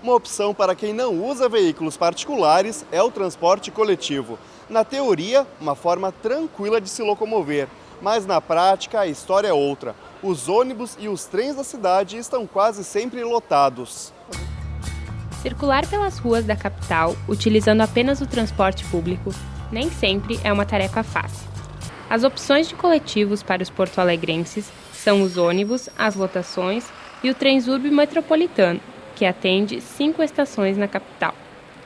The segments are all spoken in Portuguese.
Uma opção para quem não usa veículos particulares é o transporte coletivo. Na teoria, uma forma tranquila de se locomover, mas na prática a história é outra. Os ônibus e os trens da cidade estão quase sempre lotados. Circular pelas ruas da capital, utilizando apenas o transporte público, nem sempre é uma tarefa fácil. As opções de coletivos para os porto-alegrenses são os ônibus, as lotações e o Transurb Metropolitano, que atende 5 estações na capital.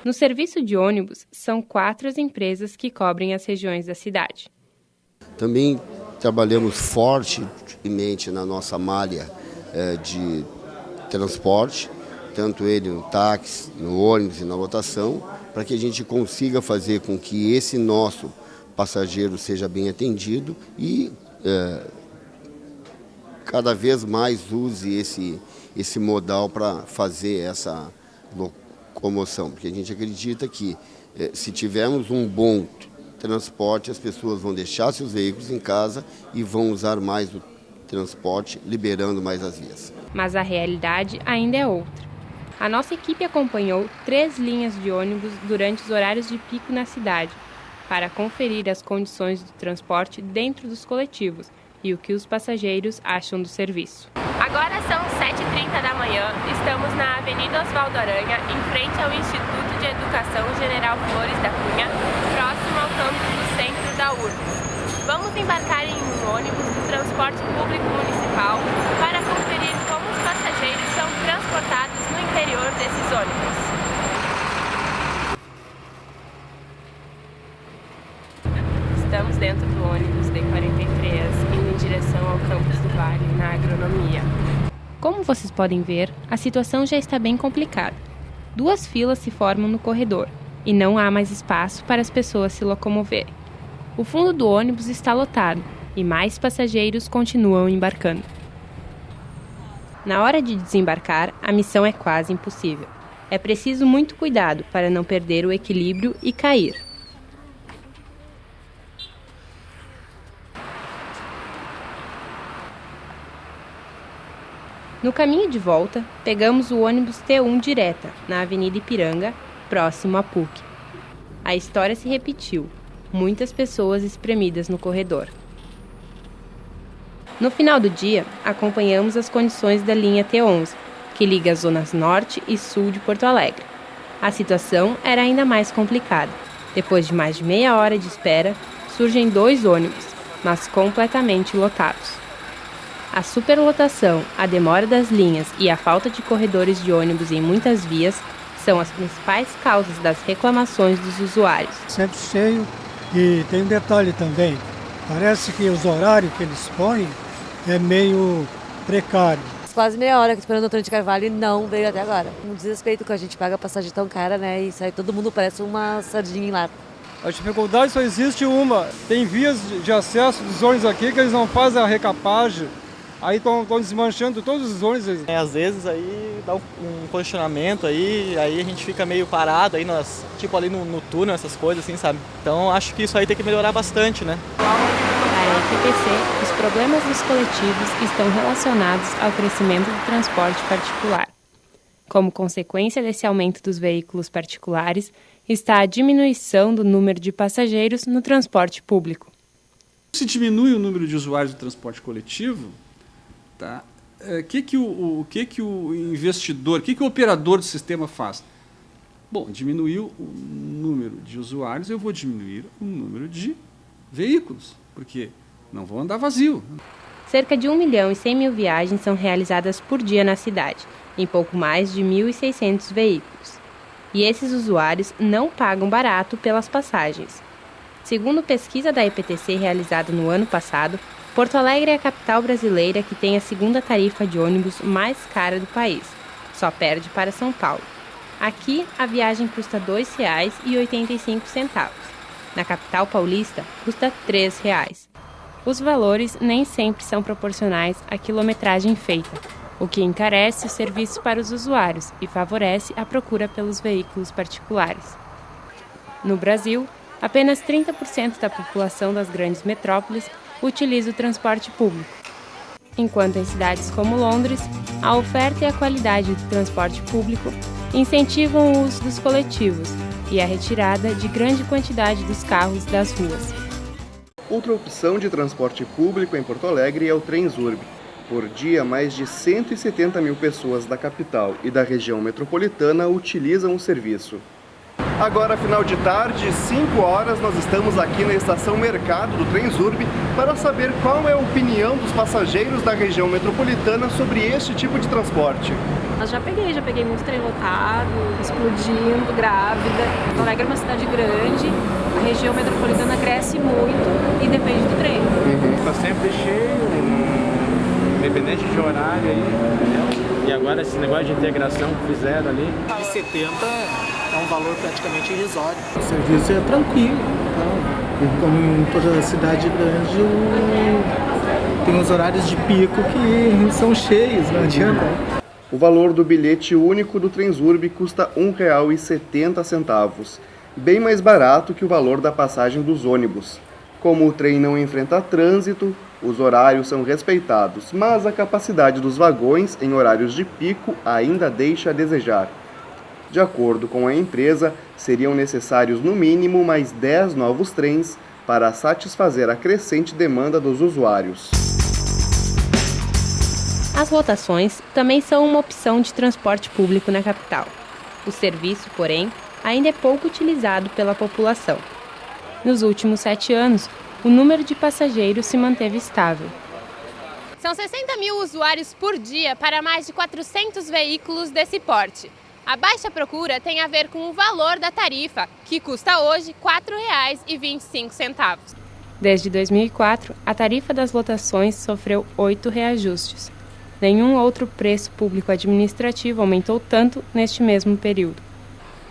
No serviço de ônibus, são 4 as empresas que cobrem as regiões da cidade. Também trabalhamos fortemente na nossa malha de transporte, tanto ele no táxi, no ônibus e na lotação, para que a gente consiga fazer com que esse nosso passageiro seja bem atendido e cada vez mais use esse modal para fazer essa locomoção, porque a gente acredita que se tivermos um bom transporte, as pessoas vão deixar seus veículos em casa e vão usar mais o transporte, liberando mais as vias. Mas a realidade ainda é outra. A nossa equipe acompanhou 3 linhas de ônibus durante os horários de pico na cidade, para conferir as condições do transporte dentro dos coletivos e o que os passageiros acham do serviço. Agora são 7h30 da manhã, estamos na Avenida Osvaldo Aranha, em frente ao Instituto de Educação General Flores da Cunha, próximo ao campus do centro da URGS. Vamos embarcar em um ônibus do transporte público municipal para conferir como os passageiros são transportados no interior desses ônibus. Estamos dentro do ônibus D43, indo em direção ao campus do Vale, na agronomia. Como vocês podem ver, a situação já está bem complicada. 2 filas se formam no corredor e não há mais espaço para as pessoas se locomoverem. O fundo do ônibus está lotado e mais passageiros continuam embarcando. Na hora de desembarcar, a missão é quase impossível. É preciso muito cuidado para não perder o equilíbrio e cair. No caminho de volta, pegamos o ônibus T1 direta, na Avenida Ipiranga, próximo à PUC. A história se repetiu, muitas pessoas espremidas no corredor. No final do dia, acompanhamos as condições da linha T11, que liga as zonas norte e sul de Porto Alegre. A situação era ainda mais complicada. Depois de mais de meia hora de espera, surgem 2 ônibus, mas completamente lotados. A superlotação, a demora das linhas e a falta de corredores de ônibus em muitas vias são as principais causas das reclamações dos usuários. Sempre cheio e tem um detalhe também, parece que os horários que eles põem é meio precário. Quase meia hora esperando o trem de Carvalho e não veio até agora. Um desrespeito que a gente paga passagem tão cara, né? E sai todo mundo parece uma sardinha em lata. A dificuldade só existe uma, tem vias de acesso dos ônibus aqui que eles não fazem a recapagem. Aí estão desmanchando todos os ônibus. Às vezes aí dá um congestionamento aí a gente fica meio parado aí, tipo ali no túnel, essas coisas assim, sabe? Então acho que isso aí tem que melhorar bastante, né? Para a EPTC, os problemas dos coletivos estão relacionados ao crescimento do transporte particular. Como consequência desse aumento dos veículos particulares, está a diminuição do número de passageiros no transporte público. Se diminui o número de usuários do transporte coletivo, tá? O que o investidor, o que o operador do sistema faz? Bom, diminuiu o número de usuários, eu vou diminuir o número de veículos, porque não vão andar vazio. Cerca de 1.100.000 viagens são realizadas por dia na cidade, em pouco mais de 1.600 veículos. E esses usuários não pagam barato pelas passagens. Segundo pesquisa da EPTC realizada no ano passado, Porto Alegre é a capital brasileira que tem a segunda tarifa de ônibus mais cara do país. Só perde para São Paulo. Aqui, a viagem custa R$ 2,85. Na capital paulista, custa R$ 3,00. Os valores nem sempre são proporcionais à quilometragem feita, o que encarece o serviço para os usuários e favorece a procura pelos veículos particulares. No Brasil, apenas 30% da população das grandes metrópoles utiliza o transporte público, enquanto em cidades como Londres, a oferta e a qualidade do transporte público incentivam o uso dos coletivos e a retirada de grande quantidade dos carros das ruas. Outra opção de transporte público em Porto Alegre é o Transurb. Por dia, mais de 170 mil pessoas da capital e da região metropolitana utilizam o serviço. Agora, final de tarde, 5 horas, nós estamos aqui na estação Mercado do Transurb para saber qual é a opinião dos passageiros da região metropolitana sobre este tipo de transporte. Eu já peguei muito trem lotado, explodindo, grávida. Porto Alegre é uma cidade grande, a região metropolitana cresce muito e depende do trem. Está sempre cheio, independente de horário aí, entendeu? E agora esse negócio de integração que fizeram ali. De 70 é um valor praticamente irrisório. O serviço é tranquilo, então, como em toda cidade grande, tem os horários de pico que são cheios, não adianta. O valor do bilhete único do Transurb custa R$ 1,70, bem mais barato que o valor da passagem dos ônibus. Como o trem não enfrenta trânsito, os horários são respeitados, mas a capacidade dos vagões em horários de pico ainda deixa a desejar. De acordo com a empresa, seriam necessários no mínimo mais 10 novos trens para satisfazer a crescente demanda dos usuários. As lotações também são uma opção de transporte público na capital. O serviço, porém, ainda é pouco utilizado pela população. Nos últimos 7 anos, o número de passageiros se manteve estável. São 60 mil usuários por dia para mais de 400 veículos desse porte. A baixa procura tem a ver com o valor da tarifa, que custa hoje R$ 4,25. Desde 2004, a tarifa das lotações sofreu 8 reajustes. Nenhum outro preço público administrativo aumentou tanto neste mesmo período.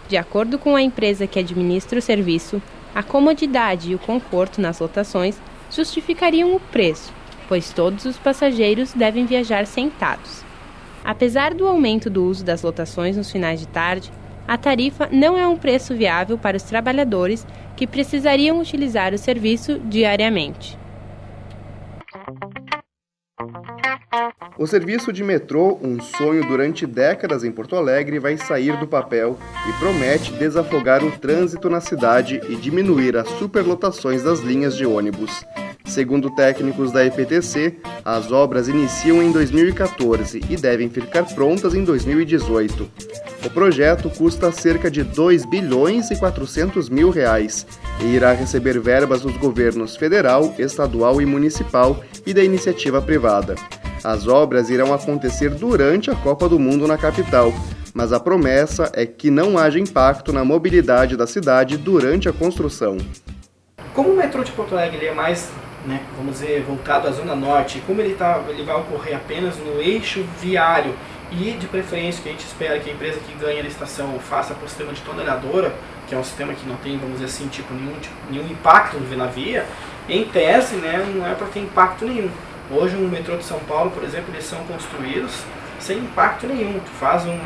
De acordo com a empresa que administra o serviço, a comodidade e o conforto nas lotações justificariam o preço, pois todos os passageiros devem viajar sentados. Apesar do aumento do uso das lotações nos finais de tarde, a tarifa não é um preço viável para os trabalhadores que precisariam utilizar o serviço diariamente. O serviço de metrô, um sonho durante décadas em Porto Alegre, vai sair do papel e promete desafogar o trânsito na cidade e diminuir as superlotações das linhas de ônibus. Segundo técnicos da EPTC, as obras iniciam em 2014 e devem ficar prontas em 2018. O projeto custa cerca de R$ 2,4 bilhões e irá receber verbas dos governos federal, estadual e municipal e da iniciativa privada. As obras irão acontecer durante a Copa do Mundo na capital, mas a promessa é que não haja impacto na mobilidade da cidade durante a construção. Como o metrô de Porto Alegre ele é mais, vamos dizer, voltado à Zona Norte, como ele vai ocorrer apenas no eixo viário e de preferência que a gente espera que a empresa que ganha a licitação faça por sistema de toneladora, que é um sistema que não tem, vamos dizer assim, nenhum impacto na via, em tese, não é para ter impacto nenhum. Hoje um metrô de São Paulo, por exemplo, eles são construídos sem impacto nenhum. Tu faz um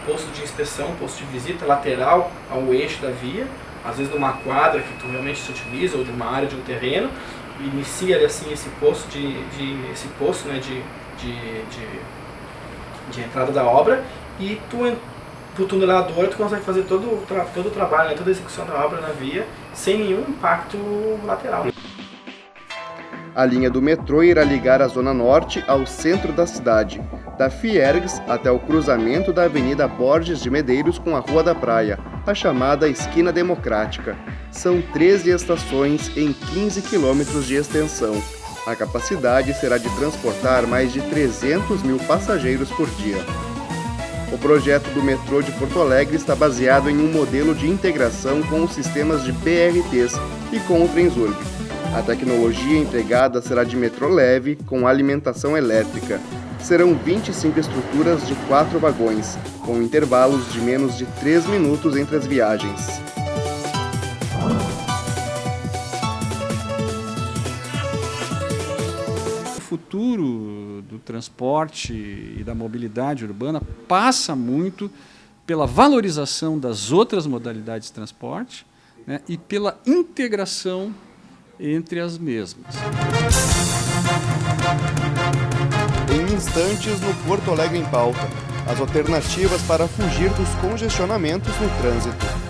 posto de inspeção, um posto de visita lateral ao eixo da via, às vezes numa quadra que tu realmente se utiliza ou de uma área de um terreno, inicia assim esse posto de entrada da obra e pro tunelador tu consegue fazer todo o trabalho, toda a execução da obra na via sem nenhum impacto lateral. A linha do metrô irá ligar a Zona Norte ao centro da cidade, da Fiergs até o cruzamento da Avenida Borges de Medeiros com a Rua da Praia, a chamada Esquina Democrática. São 13 estações em 15 quilômetros de extensão. A capacidade será de transportar mais de 300 mil passageiros por dia. O projeto do metrô de Porto Alegre está baseado em um modelo de integração com os sistemas de BRTs e com o Transurb. A tecnologia empregada será de metrô leve com alimentação elétrica. Serão 25 estruturas de 4 vagões, com intervalos de menos de 3 minutos entre as viagens. O futuro do transporte e da mobilidade urbana passa muito pela valorização das outras modalidades de transporte, né, e pela integração entre as mesmas. Em instantes, no Porto Alegre em Pauta, as alternativas para fugir dos congestionamentos no trânsito.